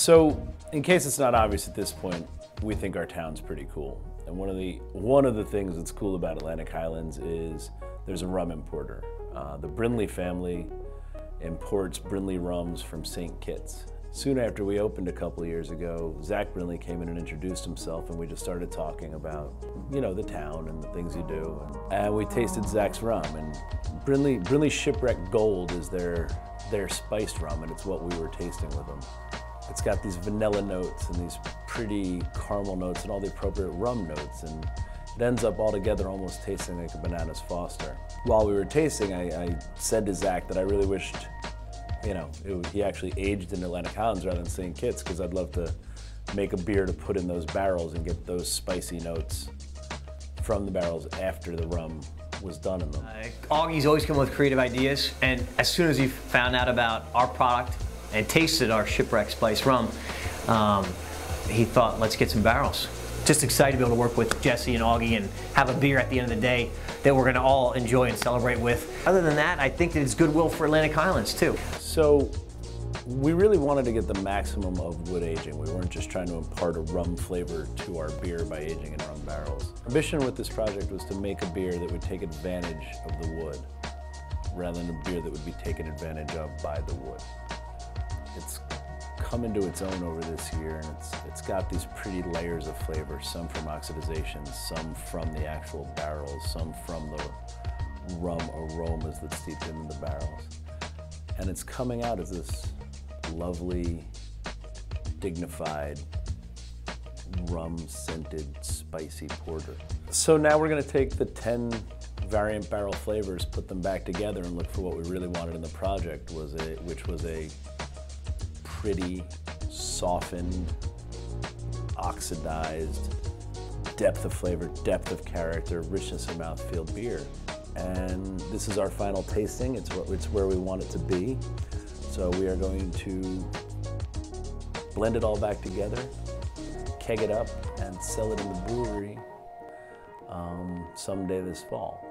So, in case it's not obvious at this point, we think our town's pretty cool. And one of the things that's cool about Atlantic Highlands is there's a rum importer. The Brinley family imports Brinley rums from St. Kitts. Soon after we opened a couple of years ago, Zach Brinley came in and introduced himself, and we just started talking about, you know, the town and the things you do. And we tasted Zach's rum, and Brinley Shipwreck Gold is their spiced rum, and it's what we were tasting with them. It's got these vanilla notes and these pretty caramel notes and all the appropriate rum notes, and it ends up all together almost tasting like a Bananas Foster. While we were tasting, I said to Zach that I really wished, you know, he actually aged in Atlantic Highlands rather than St. Kitts, because I'd love to make a beer to put in those barrels and get those spicy notes from the barrels after the rum was done in them. Augie's always come with creative ideas, and as soon as he found out about our product and tasted our Shipwreck Spice rum, he thought, let's get some barrels. Just excited to be able to work with Jesse and Augie and have a beer at the end of the day that we're going to all enjoy and celebrate with. Other than that, I think that it's goodwill for Atlantic Highlands too. So we really wanted to get the maximum of wood aging. We weren't just trying to impart a rum flavor to our beer by aging in rum barrels. Our mission with this project was to make a beer that would take advantage of the wood rather than a beer that would be taken advantage of by the wood. It's come into its own over this year, and it's got these pretty layers of flavor, some from oxidization, some from the actual barrels, some from the rum aromas that steeped into the barrels. And it's coming out as this lovely, dignified, rum-scented, spicy porter. So now we're going to take the 10 variant barrel flavors, put them back together, and look for what we really wanted in the project, which was a pretty, softened, oxidized, depth of flavor, depth of character, richness of mouthfeel beer. And this is our final tasting. It's where we want it to be. So we are going to blend it all back together, keg it up, and sell it in the brewery someday this fall.